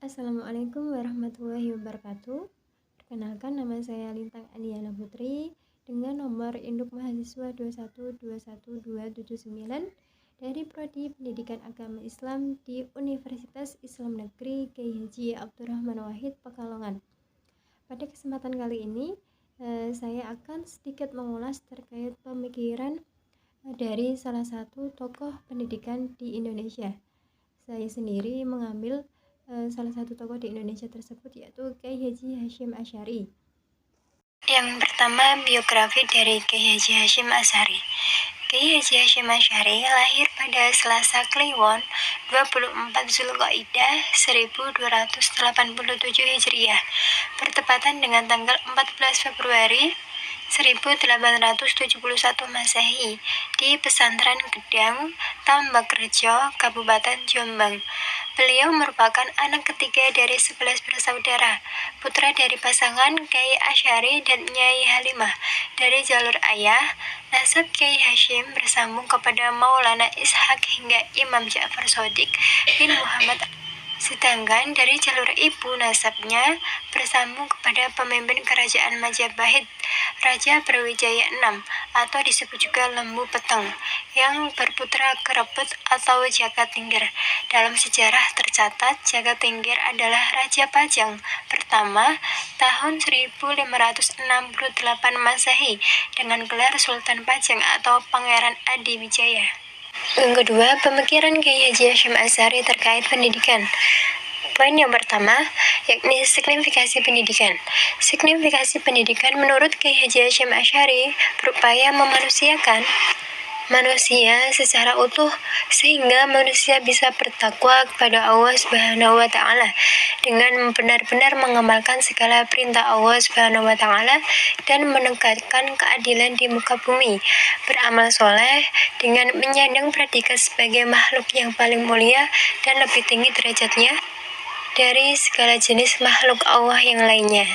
Assalamualaikum warahmatullahi wabarakatuh. Perkenalkan, nama saya Lintang Andiana Putri dengan nomor induk mahasiswa 2121279 dari Prodi Pendidikan Agama Islam di Universitas Islam Negeri Kyai Haji Abdurrahman Wahid, Pekalongan. Pada kesempatan kali ini, saya akan sedikit mengulas terkait pemikiran dari salah satu tokoh pendidikan di Indonesia. Saya sendiri mengambil salah satu tokoh di Indonesia tersebut, yaitu Kyai Haji Hasyim Asy'ari. Yang pertama, biografi dari Kyai Haji Hasyim Asy'ari. Kyai Haji Hasyim Asy'ari lahir pada Selasa Kliwon 24 Zulqa'dah 1287 Hijriah, bertepatan dengan tanggal 14 Februari 1871 Masehi di Pesantren Gedang, Tambakrejo, Kabupaten Jombang. Beliau merupakan anak ketiga dari 11 bersaudara, putra dari pasangan Kyai Asy'ari dan Nyai Halimah. Dari jalur ayah, nasab Kyai Hasyim bersambung kepada Maulana Ishaq hingga Imam Ja'far Shodiq bin Muhammad. Sedangkan dari jalur ibu, nasabnya bersambung kepada pemimpin kerajaan Majapahit, Raja Brawijaya VI atau disebut juga Lembu Peteng, yang berputra Kerebut atau Jagatingkir. Dalam sejarah tercatat Jagatingkir adalah Raja Pajang pertama tahun 1568 Masehi dengan gelar Sultan Pajang atau Pangeran Adiwijaya. Yang kedua, pemikiran Kyai Haji Hasyim Asy'ari terkait pendidikan. Poin yang pertama, yakni signifikasi pendidikan. Signifikasi pendidikan menurut Kyai Haji Hasyim Asy'ari berupaya memanusiakan manusia secara utuh sehingga manusia bisa bertakwa kepada Allah Subhanahu wa taala dengan benar-benar mengamalkan segala perintah Allah Subhanahu wa taala dan menegakkan keadilan di muka bumi, beramal soleh dengan menyandang predikat sebagai makhluk yang paling mulia dan lebih tinggi derajatnya dari segala jenis makhluk Allah yang lainnya.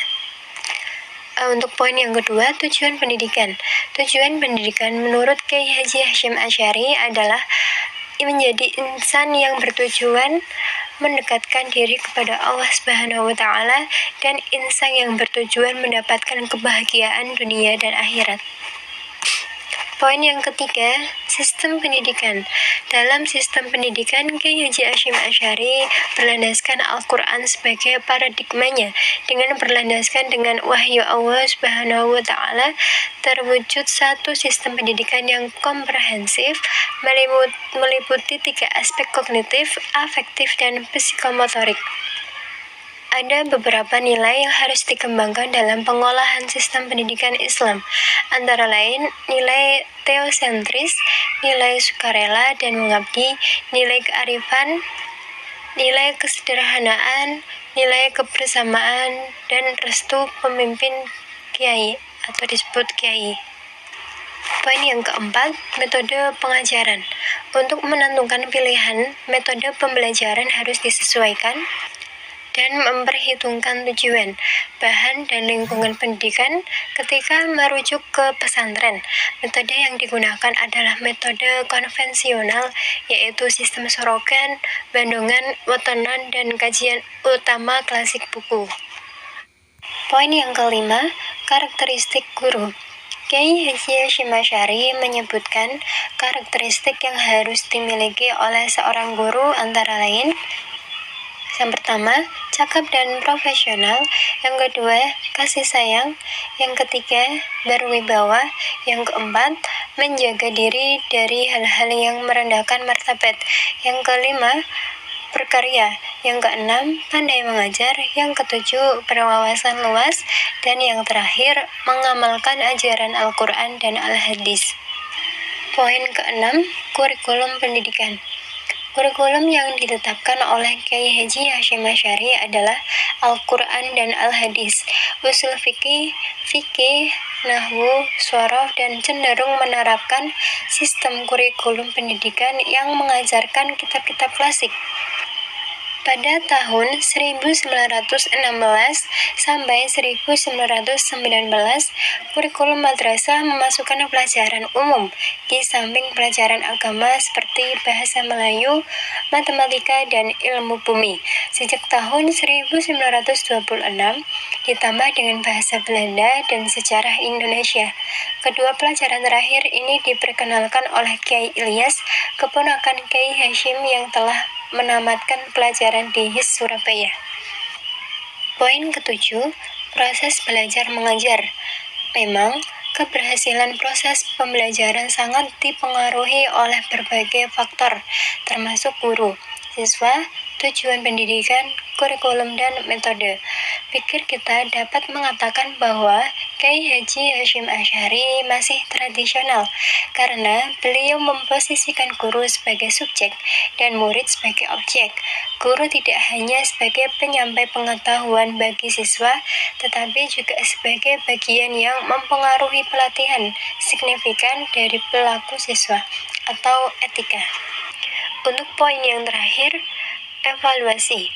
Untuk poin yang kedua, tujuan pendidikan. Tujuan pendidikan menurut Kyai Haji Hasyim Asy'ari adalah menjadi insan yang bertujuan mendekatkan diri kepada Allah Subhanahu wa taala dan insan yang bertujuan mendapatkan kebahagiaan dunia dan akhirat. Poin yang ketiga, sistem pendidikan. Dalam sistem pendidikan, Kyai Haji Hasyim Asy'ari berlandaskan Al-Quran sebagai paradigmanya. Dengan berlandaskan dengan wahyu Allah Subhanahu wa taala, terwujud satu sistem pendidikan yang komprehensif, meliputi 3 aspek kognitif, afektif, dan psikomotorik. Ada beberapa nilai yang harus dikembangkan dalam pengolahan sistem pendidikan Islam, antara lain nilai teosentris, nilai sukarela dan mengabdi, nilai kearifan, nilai kesederhanaan, nilai kebersamaan, dan restu pemimpin kiai atau disebut kiai. Poin yang keempat, metode pengajaran. Untuk menentukan pilihan, metode pembelajaran harus disesuaikan dan memperhitungkan tujuan, bahan, dan lingkungan pendidikan ketika merujuk ke pesantren. Metode yang digunakan adalah metode konvensional, yaitu sistem sorogan, bandongan, wetenan, dan kajian utama klasik buku. Poin yang kelima, karakteristik guru. Kyai Haji Hasyim Asy'ari menyebutkan karakteristik yang harus dimiliki oleh seorang guru antara lain: yang pertama, cakap dan profesional. Yang kedua, kasih sayang. Yang ketiga, berwibawa. Yang keempat, menjaga diri dari hal-hal yang merendahkan martabat. Yang kelima, berkarya. Yang keenam, pandai mengajar. Yang ketujuh, berwawasan luas. Dan yang terakhir, mengamalkan ajaran Al-Quran dan Al-Hadis. Poin keenam, kurikulum pendidikan. Kurikulum yang ditetapkan oleh Kyai Haji Hasyim Asy'ari adalah Al-Quran dan Al-Hadis, usul fikih, nahwu, shoroh, dan cenderung menerapkan sistem kurikulum pendidikan yang mengajarkan kitab-kitab klasik. Pada tahun 1916 sampai 1919, kurikulum madrasah memasukkan pelajaran umum di samping pelajaran agama seperti bahasa Melayu, matematika, dan ilmu bumi. Sejak tahun 1926, ditambah dengan bahasa Belanda dan sejarah Indonesia. Kedua pelajaran terakhir ini diperkenalkan oleh Kyai Ilyas, keponakan Kyai Hashim yang telah menamatkan pelajaran di HIS Surabaya. Poin ketujuh, proses belajar mengajar. Memang, keberhasilan proses pembelajaran sangat dipengaruhi oleh berbagai faktor, termasuk guru, siswa, tujuan pendidikan, kurikulum, dan metode. Pikir kita dapat mengatakan bahwa Kyai Haji Hashim Asy'ari masih tradisional karena beliau memposisikan guru sebagai subjek dan murid sebagai objek. Guru tidak hanya sebagai penyampai pengetahuan bagi siswa, tetapi juga sebagai bagian yang mempengaruhi pelatihan signifikan dari pelaku siswa atau etika. Untuk poin yang terakhir, evaluasi.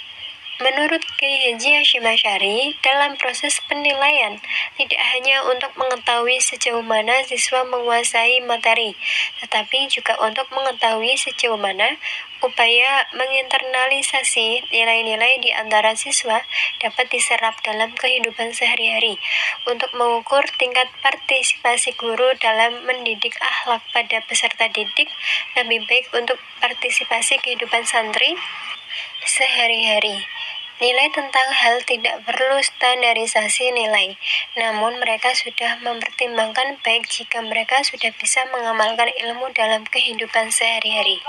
Menurut Kyai Haji Hashim Asy'ari, dalam proses penilaian, tidak hanya untuk mengetahui sejauh mana siswa menguasai materi, tetapi juga untuk mengetahui sejauh mana upaya menginternalisasi nilai-nilai di antara siswa dapat diserap dalam kehidupan sehari-hari. Untuk mengukur tingkat partisipasi guru dalam mendidik akhlak pada peserta didik, lebih baik untuk partisipasi kehidupan santri sehari-hari. Nilai tentang hal tidak perlu standarisasi nilai, namun mereka sudah mempertimbangkan baik jika mereka sudah bisa mengamalkan ilmu dalam kehidupan sehari-hari.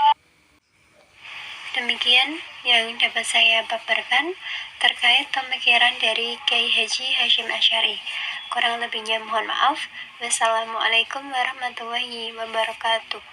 Demikian yang dapat saya paparkan terkait pemikiran dari Kyai Haji Hashim Asy'ari. Kurang lebihnya mohon maaf. Wassalamualaikum warahmatullahi wabarakatuh.